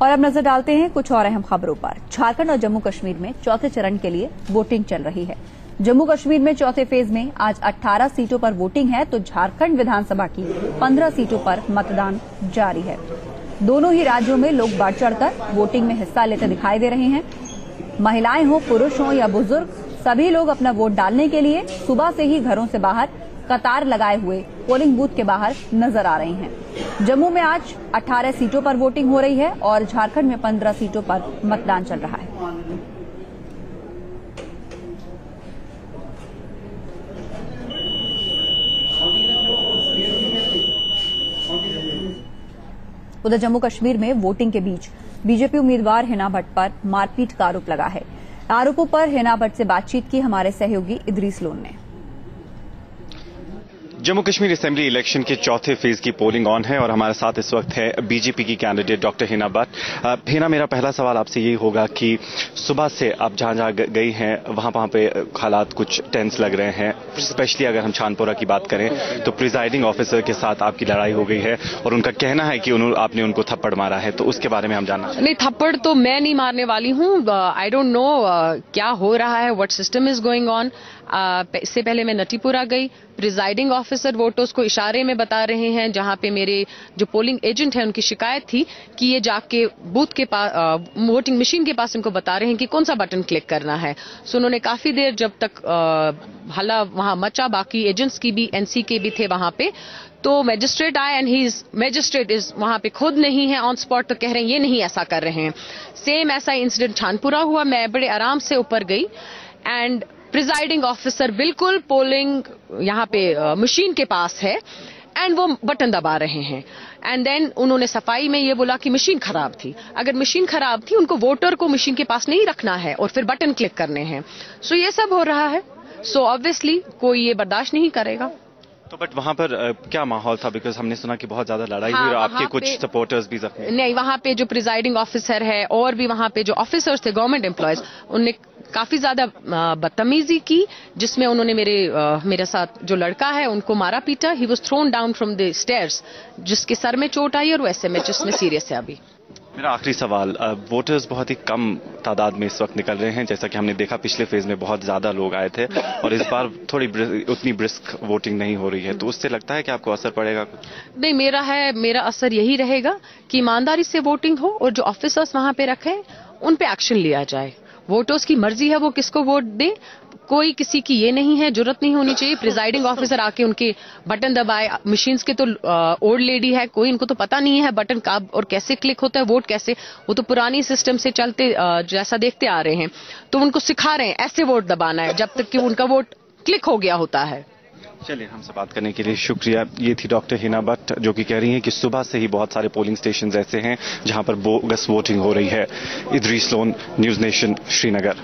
और अब नजर डालते हैं कुछ और अहम खबरों पर। झारखंड और जम्मू कश्मीर में चौथे चरण के लिए वोटिंग चल रही है। जम्मू कश्मीर में चौथे फेज में आज 18 सीटों पर वोटिंग है, तो झारखंड विधानसभा की 15 सीटों पर मतदान जारी है। दोनों ही राज्यों में लोग बढ़ चढ़कर वोटिंग में हिस्सा लेते दिखाई दे रहे हैं। महिलाएं हो, पुरुष हो या बुजुर्ग, सभी लोग अपना वोट डालने के लिए सुबह से ही घरों से बाहर कतार लगाए हुए पोलिंग बूथ के बाहर नजर आ रहे हैं। जम्मू में आज 18 सीटों पर वोटिंग हो रही है और झारखंड में 15 सीटों पर मतदान चल रहा है। उधर जम्मू कश्मीर में वोटिंग के बीच बीजेपी उम्मीदवार हिना भट्ट पर मारपीट का आरोप लगा है। आरोपों पर हिना भट्ट से बातचीत की हमारे सहयोगी इदरीस लोन ने। जम्मू कश्मीर असेंबली इलेक्शन के चौथे फेज की पोलिंग ऑन है और हमारे साथ इस वक्त है बीजेपी की कैंडिडेट डॉक्टर हिना भट्ट। हिना, मेरा पहला सवाल आपसे यही होगा कि सुबह से आप जहां गई हैं वहां पे हालात कुछ टेंस लग रहे हैं। स्पेशली अगर हम छानपुरा की बात करें तो प्रिजाइडिंग ऑफिसर के साथ आपकी लड़ाई हो गई है और उनका कहना है कि आपने उनको थप्पड़ मारा है, तो उसके बारे में हम जानना चाहते हैं। नहीं, थप्पड़ तो मैं नहीं मारने वाली हूँ। आई डोंट नो क्या हो रहा है, what system is going on. इससे पहले मैं नटीपुरा गई। प्रिजाइडिंग ऑफिसर वोटर्स को इशारे में बता रहे हैं, जहां पे मेरे जो पोलिंग एजेंट है उनकी शिकायत थी कि ये जाके बूथ के पास वोटिंग मशीन के पास इनको बता रहे हैं कि कौन सा बटन क्लिक करना है। सो उन्होंने काफी देर जब तक हल्ला वहां मचा, बाकी एजेंट्स की भी, एनसी के भी थे वहां पे, तो मैजिस्ट्रेट आए एंड मैजिस्ट्रेट इज वहां पे खुद नहीं है ऑन स्पॉट, तो कह रहे हैं ये नहीं ऐसा कर रहे हैं। सेम ऐसा इंसिडेंट छानपुरा हुआ। मैं बड़े आराम से ऊपर गई एंड प्रिजाइडिंग ऑफिसर बिल्कुल पोलिंग यहाँ पे मशीन के पास है एंड वो बटन दबा रहे हैं। एंड देन उन्होंने सफाई में ये बोला कि मशीन खराब थी। अगर मशीन खराब थी, उनको वोटर को मशीन के पास नहीं रखना है और फिर बटन क्लिक करने हैं। सो ये सब हो रहा है। सो ऑब्वियसली कोई ये बर्दाश्त नहीं करेगा। तो बट वहां पर क्या माहौल था? बिकॉज हमने सुना कि बहुत ज्यादा लड़ाई हुई और आपके कुछ सपोर्टर्स भी जख्मी। नहीं, वहां पे जो प्रिजाइडिंग ऑफिसर है और भी वहां पे जो ऑफिसर्स थे गवर्नमेंट एम्प्लॉयज, उनने काफी ज्यादा बदतमीजी की, जिसमें उन्होंने मेरे साथ जो लड़का है उनको मारा पीटा। He was thrown down from the stairs, जिसके सर में चोट आई और वो एसएमएच में सीरियस है अभी। मेरा आखिरी सवाल, वोटर्स बहुत ही कम तादाद में इस वक्त निकल रहे हैं, जैसा कि हमने देखा पिछले फेज में बहुत ज्यादा लोग आए थे और इस बार थोड़ी उतनी ब्रिस्क वोटिंग नहीं हो रही है, तो उससे लगता है कि आपको असर पड़ेगा कुछ? नहीं, मेरा असर यही रहेगा कि ईमानदारी से वोटिंग हो और जो ऑफिसर्स वहां पे रखे उन पे एक्शन लिया जाए। वोटर्स की मर्जी है वो किसको वोट दे, कोई किसी की ये नहीं है, जरूरत नहीं होनी चाहिए प्रिजाइडिंग ऑफिसर आके उनके बटन दबाए। मशीन्स के तो ओल्ड लेडी है, कोई इनको तो पता नहीं है बटन कब और कैसे क्लिक होता है, वोट कैसे, वो तो पुरानी सिस्टम से चलते जैसा देखते आ रहे हैं, तो उनको सिखा रहे हैं ऐसे वोट दबाना है जब तक कि उनका वोट क्लिक हो गया होता है। चलिए, हमसे बात करने के लिए शुक्रिया। ये थी डॉक्टर हिना भट्ट, जो कि कह रही हैं कि सुबह से ही बहुत सारे पोलिंग स्टेशन ऐसे हैं जहां पर बोगस वोटिंग हो रही है। Idris loan, news nation, Srinagar.